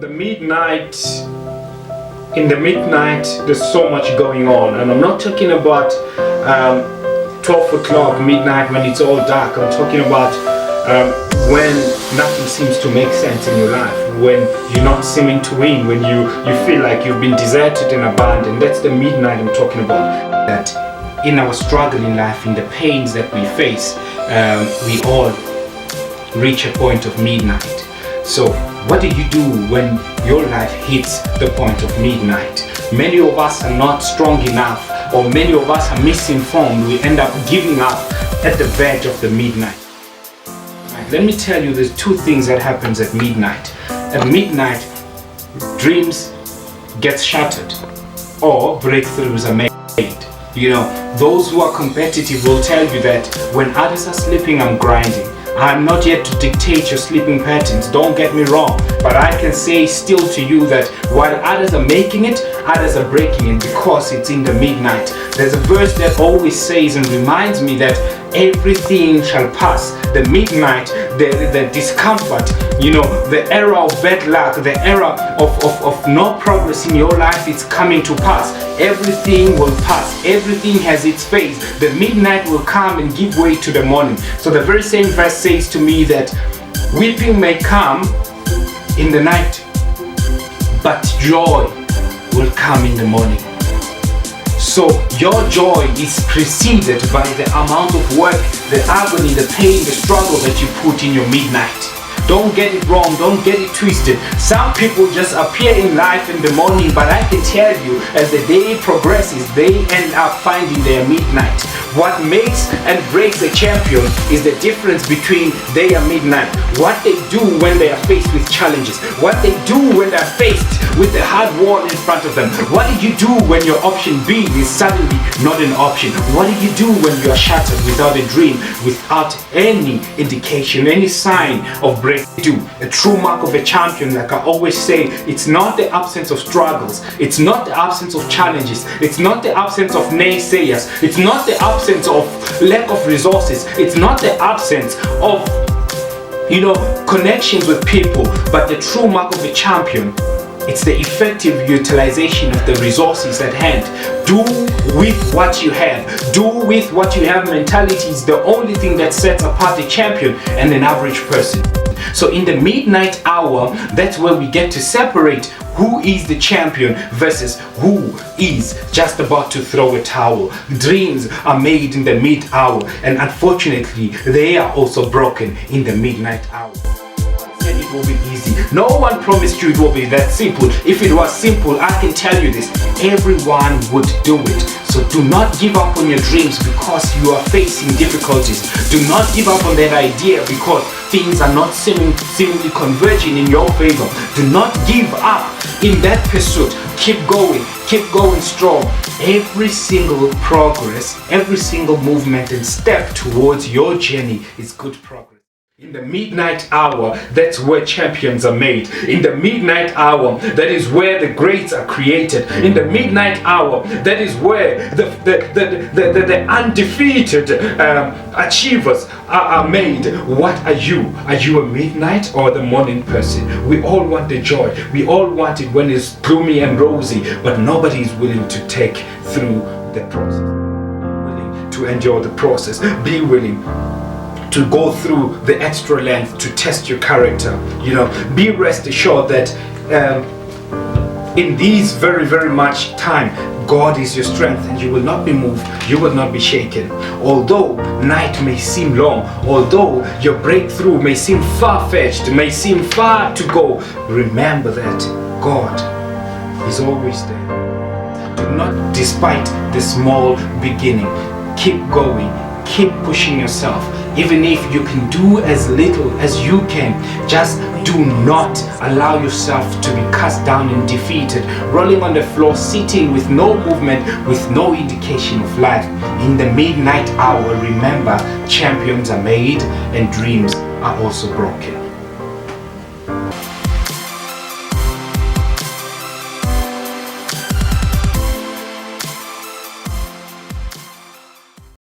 the midnight, in the midnight, there's so much going on, and I'm not talking about 12 o'clock midnight when it's all dark. I'm talking about when nothing seems to make sense in your life, when you're not seeming to win, when you feel like you've been deserted and abandoned. That's the midnight I'm talking about. That in our struggle in life, in the pains that we face, we all reach a point of midnight. So what do you do when your life hits the point of midnight? Many of us are not strong enough, or many of us are misinformed. We end up giving up at the verge of the midnight. Let me tell you, there's two things that happens at midnight. At midnight, dreams get shattered or breakthroughs are made. You know, those who are competitive will tell you that when others are sleeping, I'm grinding. I'm not yet to dictate your sleeping patterns, don't get me wrong, but I can say still to you that while others are making it, others are breaking it because it's in the midnight. There's a verse that always says and reminds me that everything shall pass. The midnight, the discomfort, you know, the era of bad luck, the era of no progress in your life, it's coming to pass. Everything will pass. Everything has its phase. The midnight will come and give way to the morning. So the very same verse says to me that weeping may come in the night, but joy will come in the morning. So your joy is preceded by the amount of work, the agony, the pain, the struggle that you put in your midnight. Don't get it wrong, don't get it twisted. Some people just appear in life in the morning, but I can tell you, as the day progresses, they end up finding their midnight. What makes and breaks a champion is the difference between day and midnight. What they do when they are faced with challenges. What they do when they're faced with the hard wall in front of them. What do you do when your option B is suddenly not an option? What do you do when you are shattered without a dream, without any indication, any sign of breakthrough? A true mark of a champion, like I always say, it's not the absence of struggles, it's not the absence of challenges, it's not the absence of naysayers, it's not the absence of lack of resources, it's not the absence of, you know, connections with people, but the true mark of a champion, it's the effective utilization of the resources at hand. Do with what you have. Do with what you have mentality is the only thing that sets apart a champion and an average person. So in the midnight hour, that's where we get to separate who is the champion versus who is just about to throw a towel. Dreams are made in the mid-hour, and unfortunately, they are also broken in the midnight hour. It will be easy. No one promised you it will be that simple. If it was simple, I can tell you this, everyone would do it. So do not give up on your dreams because you are facing difficulties. Do not give up on that idea because things are not seemingly converging in your favor. Do not give up in that pursuit. Keep going strong. Every single progress, every single movement and step towards your journey is good progress. In the midnight hour, that's where champions are made. In the midnight hour, that is where the greats are created. In the midnight hour, that is where the undefeated achievers are made. What are you? Are you a midnight or the morning person? We all want the joy. We all want it when it's gloomy and rosy, but nobody is willing to take through the process. Willing to endure the process. Be willing to go through the extra length to test your character. You know, be rest assured that in these very much time, God is your strength and you will not be moved, you will not be shaken. Although night may seem long, although your breakthrough may seem far-fetched, may seem far to go, remember that God is always there. Do not despite the small beginning. Keep going, keep pushing yourself. Even if you can do as little as you can, just do not allow yourself to be cast down and defeated, rolling on the floor, sitting with no movement, with no indication of life. In the midnight hour, remember, champions are made and dreams are also broken.